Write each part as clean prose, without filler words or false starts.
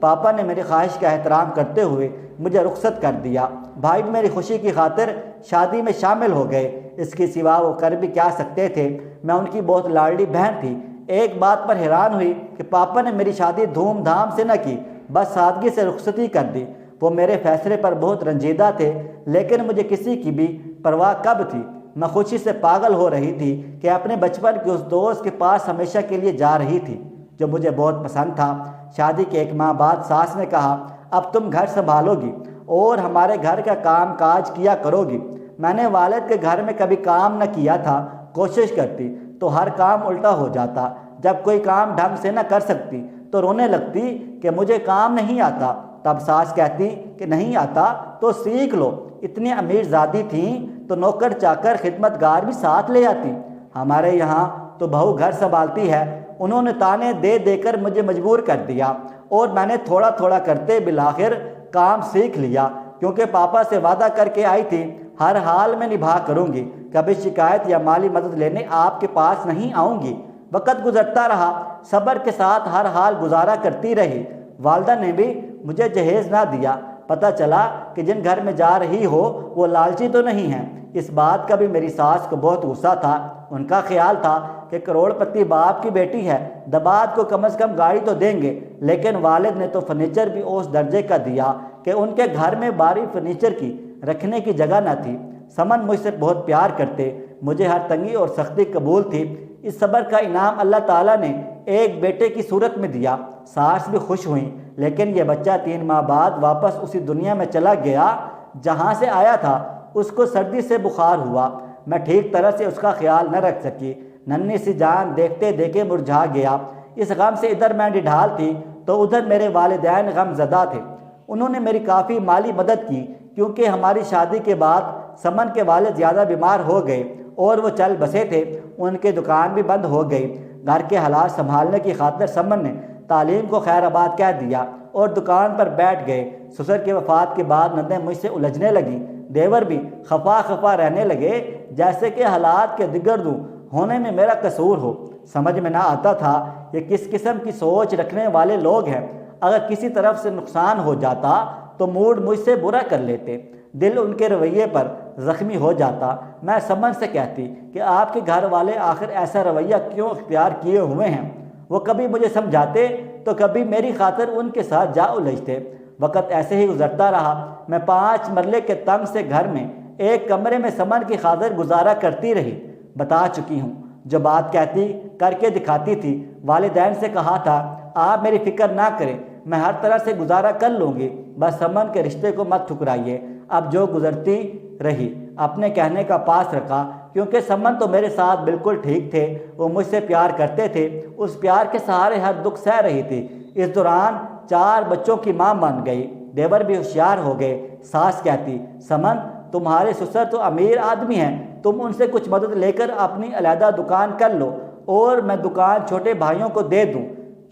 پاپا نے میری خواہش کا احترام کرتے ہوئے مجھے رخصت کر دیا۔ بھائی بھی میری خوشی کی خاطر شادی میں شامل ہو گئے۔ اس کے سوا وہ کر بھی کیا سکتے تھے، میں ان کی بہت لاڈلی بہن تھی۔ ایک بات پر حیران ہوئی کہ پاپا نے میری شادی دھوم دھام سے نہ کی، بس سادگی سے رخصتی کر دی۔ وہ میرے فیصلے پر بہت رنجیدہ تھے، لیکن مجھے کسی کی بھی پرواہ کب تھی۔ میں خوشی سے پاگل ہو رہی تھی کہ اپنے بچپن کے اس دوست کے پاس ہمیشہ کے لیے جا رہی تھی جو مجھے بہت پسند تھا۔ شادی کے 1 ماہ بعد ساس نے کہا، اب تم گھر سنبھالو گی اور ہمارے گھر کا کام کاج کیا کرو گی۔ میں نے والد کے گھر میں کبھی کام نہ کیا تھا، کوشش کرتی تو ہر کام الٹا ہو جاتا۔ جب کوئی کام ڈھنگ سے نہ کر سکتی تو رونے لگتی کہ مجھے کام نہیں آتا۔ تب ساس کہتی کہ نہیں آتا تو سیکھ لو۔ اتنی امیر زادی تھیں تو نوکر چاکر خدمتگار بھی ساتھ لے آتی۔ ہمارے یہاں تو بہو گھر سنبھالتی ہے۔ انہوں نے تانے دے دے کر مجھے مجبور کر دیا اور میں نے تھوڑا تھوڑا کرتے بالآخر کام سیکھ لیا، کیونکہ پاپا سے وعدہ کر کے آئی تھی ہر حال میں نبھا کروں گی، کبھی شکایت یا مالی مدد لینے آپ کے پاس نہیں آؤں گی۔ وقت گزرتا رہا، صبر کے ساتھ ہر حال گزارا کرتی رہی۔ والدہ نے بھی مجھے جہیز نہ دیا۔ پتہ چلا کہ جن گھر میں جا رہی ہو وہ لالچی تو نہیں ہے۔ اس بات کا بھی میری ساس کو بہت غصہ تھا۔ ان کا خیال تھا کہ کروڑ پتی باپ کی بیٹی ہے، دباد کو کم از کم گاڑی تو دیں گے، لیکن والد نے تو فرنیچر بھی اس درجے کا دیا کہ ان کے گھر میں باری فرنیچر کی رکھنے کی جگہ نہ تھی۔ سمن مجھ سے بہت پیار کرتے، مجھے ہر تنگی اور سختی قبول تھی۔ اس صبر کا انعام اللہ تعالیٰ نے ایک بیٹے کی صورت میں دیا۔ ساس بھی خوش ہوئیں، لیکن یہ بچہ 3 ماہ بعد واپس اسی دنیا میں چلا گیا جہاں سے آیا تھا۔ اس کو سردی سے بخار ہوا، میں ٹھیک طرح سے اس کا خیال نہ رکھ سکی۔ ننھی سی جان دیکھتے دیکھے مرجھا گیا۔ اس غم سے ادھر میں ڈھال تھی تو ادھر میرے والدین غم زدہ تھے۔ انہوں نے میری کافی مالی مدد کی، کیونکہ ہماری شادی کے بعد سمن کے والد زیادہ بیمار ہو گئے اور وہ چل بسے تھے۔ ان کی دکان بھی بند ہو گئی۔ گھر کے حالات سنبھالنے کی خاطر سمن نے تعلیم کو خیر آباد کہہ دیا اور دکان پر بیٹھ گئے۔ سسر کی وفات کے بعد نندیں مجھ سے الجھنے لگیں۔ دیور بھی خفا رہنے لگے، جیسے کہ حالات کے دگردوں ہونے میں میرا قصور ہو۔ سمجھ میں نہ آتا تھا یہ کس قسم کی سوچ رکھنے والے لوگ ہیں۔ اگر کسی طرف سے نقصان ہو جاتا تو موڈ مجھ سے برا کر لیتے، دل ان کے رویے پر زخمی ہو جاتا۔ میں سمن سے کہتی کہ آپ کے گھر والے آخر ایسا رویہ کیوں اختیار کیے ہوئے ہیں؟ وہ کبھی مجھے سمجھاتے تو کبھی میری خاطر ان کے ساتھ جا الجھتے۔ وقت ایسے ہی گزرتا رہا۔ میں 5 مرلے کے تنگ سے گھر میں ایک کمرے میں سمن کی خاطر گزارا کرتی رہی۔ بتا چکی ہوں، جو بات کہتی کر کے دکھاتی تھی۔ والدین سے کہا تھا آپ میری فکر نہ کریں، میں ہر طرح سے گزارا کر لوں گی، بس سمن کے رشتے کو مت ٹھکرائیے۔ اب جو گزرتی رہی اپنے کہنے کا پاس رکھا، کیونکہ سمن تو میرے ساتھ بالکل ٹھیک تھے، وہ مجھ سے پیار کرتے تھے، اس پیار کے سہارے ہر دکھ سہ رہی تھی۔ اس دوران 4 بچوں کی ماں بن گئی۔ دیور بھی ہوشیار ہو گئے۔ ساس کہتی سمن تمہارے سسر تو امیر آدمی ہیں، تم ان سے کچھ مدد لے کر اپنی علیحدہ دکان کر لو اور میں دکان چھوٹے بھائیوں کو دے دوں،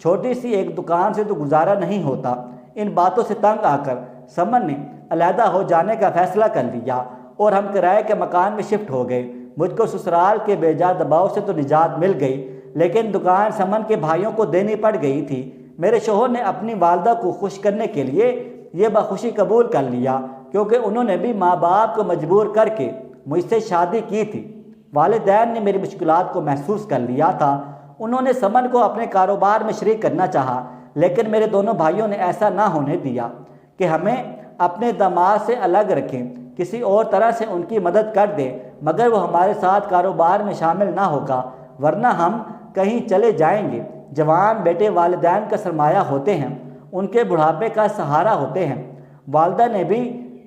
چھوٹی سی ایک دکان سے تو گزارا نہیں ہوتا۔ ان باتوں سے تنگ آ کر سمن نے علیحدہ ہو جانے کا فیصلہ کر لیا اور ہم کرائے کے مکان میں شفٹ ہو گئے۔ مجھ کو سسرال کے بے جا دباؤ سے تو نجات مل گئی، لیکن دکان سمن کے بھائیوں کو دینی پڑ گئی تھی۔ میرے شوہر نے اپنی والدہ کو خوش کرنے کے لیے یہ بخوشی قبول کر لیا، کیونکہ انہوں نے بھی ماں باپ کو مجبور کر کے مجھ سے شادی کی تھی۔ والدین نے میری مشکلات کو محسوس کر لیا تھا۔ انہوں نے سمن کو اپنے کاروبار میں شریک کرنا چاہا، لیکن میرے دونوں بھائیوں نے ایسا نہ ہونے دیا کہ ہمیں اپنے داماد سے الگ رکھیں، کسی اور طرح سے ان کی مدد کر دیں، مگر وہ ہمارے ساتھ کاروبار میں شامل نہ ہوگا، ورنہ ہم کہیں چلے جائیں گے۔ جوان بیٹے والدین کا سرمایہ ہوتے ہیں، ان کے بڑھاپے کا سہارا ہوتے ہیں۔ والدہ نے بھی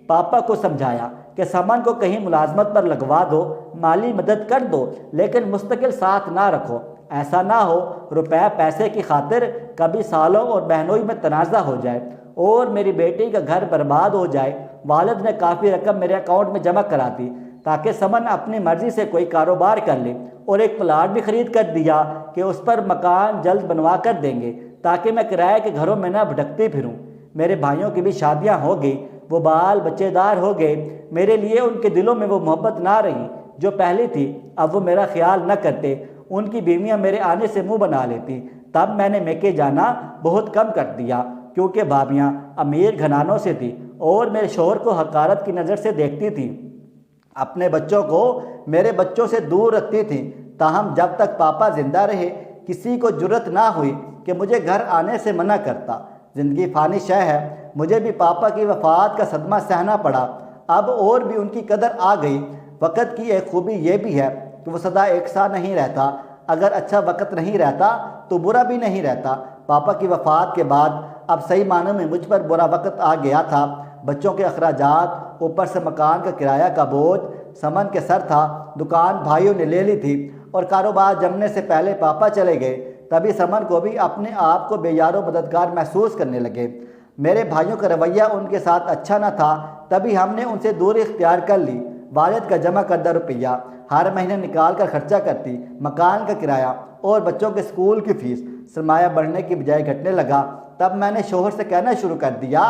پاپا کو سمجھایا کہ سمن کو کہیں ملازمت پر لگوا دو، مالی مدد کر دو، لیکن مستقل ساتھ نہ رکھو۔ ایسا نہ ہو روپے پیسے کی خاطر کبھی سالوں اور بہنوئی میں تنازع ہو جائے اور میری بیٹی کا گھر برباد ہو جائے۔ والد نے کافی رقم میرے اکاؤنٹ میں جمع کرا دی تاکہ سمن اپنی مرضی سے کوئی کاروبار کر لے، اور ایک پلاٹ بھی خرید کر دیا کہ اس پر مکان جلد بنوا کر دیں گے تاکہ میں کرائے کے گھروں میں نہ بھٹکتی پھروں۔ میرے بھائیوں کی بھی شادیاں ہو گئی، وہ بال بچے دار ہو گئے۔ میرے لیے ان کے دلوں میں وہ محبت نہ رہی جو پہلی تھی۔ اب وہ میرا خیال نہ کرتے، ان کی بیویاں میرے آنے سے منہ بنا لیتی۔ تب میں نے میکے جانا بہت کم کر دیا، کیونکہ بھابیاں امیر گھرانوں سے تھیں اور میرے شوہر کو حقارت کی نظر سے دیکھتی تھیں، اپنے بچوں کو میرے بچوں سے دور رکھتی تھیں۔ تاہم جب تک پاپا زندہ رہے کسی کو جرأت نہ ہوئی کہ مجھے گھر آنے سے منع کرتا۔ زندگی فانی شے ہے، مجھے بھی پاپا کی وفات کا صدمہ سہنا پڑا، اب اور بھی ان کی قدر آ گئی۔ وقت کی ایک خوبی یہ بھی ہے کہ وہ سدا ایک سا نہیں رہتا، اگر اچھا وقت نہیں رہتا تو برا بھی نہیں رہتا۔ پاپا کی وفات کے بعد اب صحیح معنوں میں مجھ پر برا وقت آ گیا تھا۔ بچوں کے اخراجات، اوپر سے مکان کا کرایہ کا بوجھ سمن کے سر تھا۔ دکان بھائیوں نے لے لی تھی اور کاروبار جمنے سے پہلے پاپا چلے گئے، تبھی سمن کو بھی اپنے آپ کو بے یار و مددگار محسوس کرنے لگے۔ میرے بھائیوں کا رویہ ان کے ساتھ اچھا نہ تھا، تبھی ہم نے ان سے دوری اختیار کر لی۔ والد کا جمع کردہ روپیہ ہر مہینے نکال کر خرچہ کرتی، مکان کا کرایہ اور بچوں کے اسکول کی فیس۔ سرمایہ بڑھنے کی بجائے گھٹنے لگا۔ تب میں نے شوہر سے کہنا شروع کر دیا،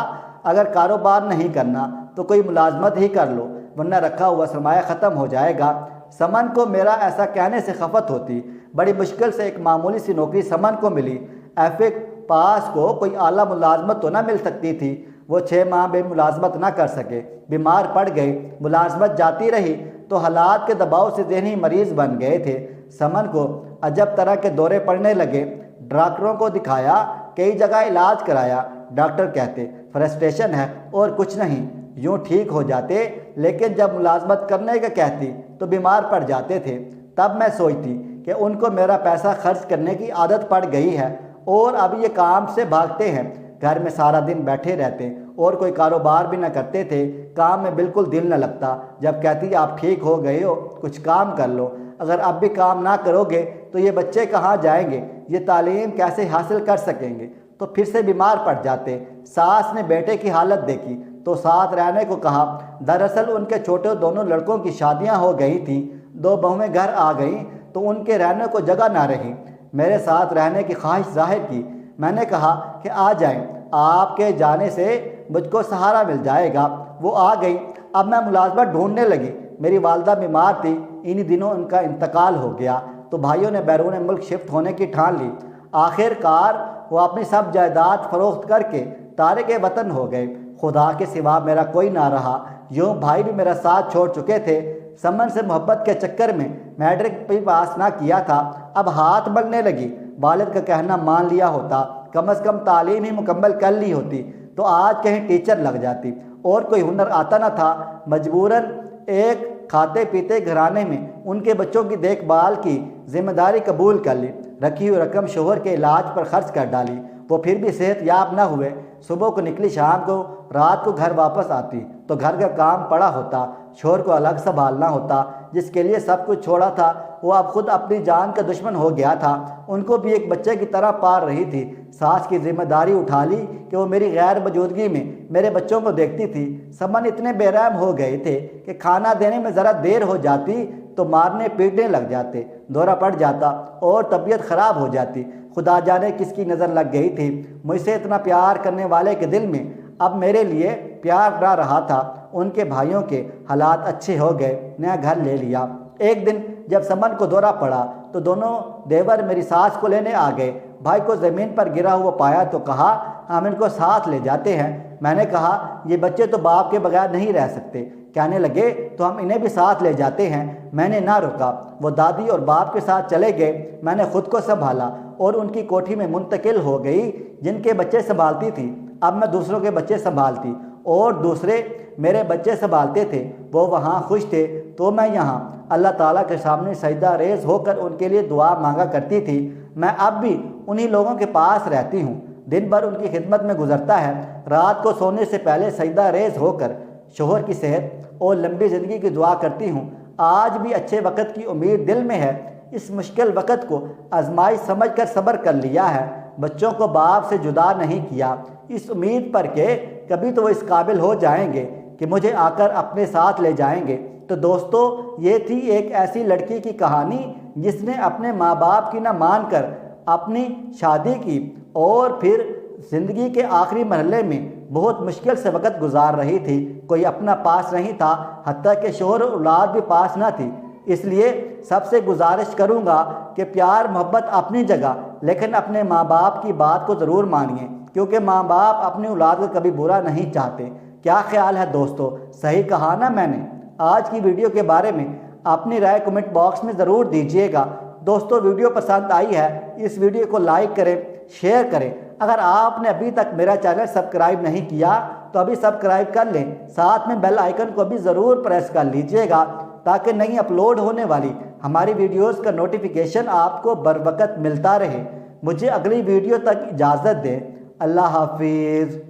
اگر کاروبار نہیں کرنا تو کوئی ملازمت ہی کر لو، ورنہ رکھا ہوا سرمایہ ختم ہو جائے گا۔ سمن کو میرا ایسا کہنے سے خفت ہوتی۔ بڑی مشکل سے ایک معمولی سی نوکری سمن کو ملی۔ ایف اے پاس کو کوئی اعلیٰ ملازمت تو نہ مل سکتی تھی، وہ 6 ماہ بے ملازمت نہ کر سکے، بیمار پڑ گئے۔ ملازمت جاتی رہی تو حالات کے دباؤ سے ذہنی مریض بن گئے تھے۔ سمن کو عجب طرح کے دورے پڑنے لگے، ڈاکٹروں کو دکھایا، کئی جگہ علاج کرایا، ڈاکٹر کہتے فرسٹریشن ہے اور کچھ نہیں، یوں ٹھیک ہو جاتے، لیکن جب ملازمت کرنے کا کہتی تو بیمار پڑ جاتے تھے۔ تب میں سوچتی کہ ان کو میرا پیسہ خرچ کرنے کی عادت پڑ گئی ہے اور اب یہ کام سے بھاگتے ہیں، گھر میں سارا دن بیٹھے رہتے اور کوئی کاروبار بھی نہ کرتے تھے، کام میں بالکل دل نہ لگتا۔ جب کہتی آپ ٹھیک ہو گئے ہو کچھ کام کر لو، اگر اب بھی کام نہ کرو گے تو یہ بچے کہاں جائیں گے، یہ تعلیم کیسے حاصل کر سکیں گے، تو پھر سے بیمار پڑ جاتے۔ ساس نے بیٹے کی حالت دیکھی تو ساتھ رہنے کو کہا۔ دراصل ان کے چھوٹے دونوں لڑکوں کی شادیاں ہو گئی تھیں، 2 بہویں گھر آ گئیں تو ان کے رہنے کو جگہ نہ رہی۔ میرے ساتھ رہنے کی خواہش ظاہر کی۔ میں نے کہا کہ آ جائیں، آپ کے جانے سے مجھ کو سہارا مل جائے گا۔ وہ آ گئی۔ اب میں ملازمت ڈھونڈنے لگی۔ میری والدہ بیمار تھی، انہی دنوں ان کا انتقال ہو گیا تو بھائیوں نے بیرون ملک شفٹ ہونے کی ٹھان لی۔ آخر کار وہ اپنی سب جائیداد فروخت کر کے تارک وطن ہو گئے۔ خدا کے سوا میرا کوئی نہ رہا، یوں بھائی بھی میرا ساتھ چھوڑ چکے تھے۔ سمن سے محبت کے چکر میں میٹرک بھی پاس نہ کیا تھا، اب ہاتھ ملنے لگی۔ والد کا کہنا مان لیا ہوتا، کم از کم تعلیم ہی مکمل کر لی ہوتی تو آج کہیں ٹیچر لگ جاتی، اور کوئی ہنر آتا نہ تھا۔ مجبوراً ایک کھاتے پیتے گھرانے میں ان کے بچوں کی دیکھ بھال کی ذمہ داری قبول کر لی۔ رکھی ہوئی رقم شوہر کے علاج پر خرچ کر ڈالی، وہ پھر بھی صحت یاب نہ ہوئے۔ صبح کو نکلی، شام کو رات کو گھر واپس آتی تو گھر کا کام پڑا ہوتا، شوہر کو الگ سنبھالنا ہوتا، جس کے لیے سب کچھ چھوڑا تھا وہ اب خود اپنی جان کا دشمن ہو گیا تھا۔ ان کو بھی ایک بچے کی طرح پال رہی تھی۔ ساس کی ذمہ داری اٹھا لی کہ وہ میری غیر موجودگی میں میرے بچوں کو دیکھتی تھی۔ سمن اتنے بے رحم ہو گئے تھے کہ کھانا دینے میں ذرا دیر ہو جاتی تو مارنے پیٹنے لگ جاتے، دورہ پڑ جاتا اور طبیعت خراب ہو جاتی۔ خدا جانے کس کی نظر لگ گئی تھی۔ مجھ سے اتنا پیار کرنے والے کے دل میں اب میرے لیے پیار نہ رہا تھا۔ ان کے بھائیوں کے حالات اچھے ہو گئے، نیا گھر لے لیا۔ ایک دن جب سمن کو دورہ پڑا تو دونوں دیور میری ساس کو لینے آ گئے۔ بھائی کو زمین پر گرا ہوا پایا تو کہا ہم ان کو ساتھ لے جاتے ہیں۔ میں نے کہا یہ بچے تو باپ کے بغیر نہیں رہ سکتے۔ کہنے لگے تو ہم انہیں بھی ساتھ لے جاتے ہیں۔ میں نے نہ روکا، وہ دادی اور باپ کے ساتھ چلے گئے۔ میں نے خود کو سنبھالا اور ان کی کوٹھی میں منتقل ہو گئی جن کے بچے سنبھالتی تھی۔ اب میں دوسروں کے بچے سنبھالتی اور دوسرے میرے بچے سنبھالتے تھے۔ وہ وہاں خوش تھے تو میں یہاں۔ اللہ تعالیٰ کے سامنے سجدہ ریز ہو کر ان کے لیے دعا مانگا کرتی تھی۔ میں اب بھی انہی لوگوں کے پاس رہتی ہوں، دن بھر ان کی خدمت میں گزرتا ہے۔ رات کو سونے سے پہلے سجدہ ریز ہو کر شوہر کی صحت اور لمبی زندگی کی دعا کرتی ہوں۔ آج بھی اچھے وقت کی امید دل میں ہے۔ اس مشکل وقت کو آزمائش سمجھ کر صبر کر لیا ہے۔ بچوں کو باپ سے جدا نہیں کیا، اس امید پر کہ کبھی تو وہ اس قابل ہو جائیں گے کہ مجھے آ کر اپنے ساتھ لے جائیں گے۔ تو دوستو، یہ تھی ایک ایسی لڑکی کی کہانی جس نے اپنے ماں باپ کی نہ مان کر اپنی شادی کی اور پھر زندگی کے آخری مرحلے میں بہت مشکل سے وقت گزار رہی تھی۔ کوئی اپنا پاس نہیں تھا، حتیٰ کہ شوہر اور اولاد بھی پاس نہ تھی۔ اس لیے سب سے گزارش کروں گا کہ پیار محبت اپنی جگہ، لیکن اپنے ماں باپ کی بات کو ضرور مانیے۔ کیونکہ ماں باپ اپنی اولاد کو کبھی برا نہیں چاہتے۔ کیا خیال ہے دوستو، صحیح کہا نا میں نے؟ آج کی ویڈیو کے بارے میں اپنی رائے کمنٹ باکس میں ضرور دیجیے گا۔ دوستو ویڈیو پسند آئی ہے اس ویڈیو کو لائک کریں، شیئر کریں۔ اگر آپ نے ابھی تک میرا چینل سبسکرائب نہیں کیا تو ابھی سبسکرائب کر لیں، ساتھ میں بیل آئیکن کو بھی ضرور پریس کر لیجیے گا تاکہ نئی اپلوڈ ہونے والی ہماری ویڈیوز کا نوٹیفیکیشن آپ کو بروقت ملتا رہے۔ مجھے اگلی ویڈیو تک اجازت دیں۔ اللہ حافظ۔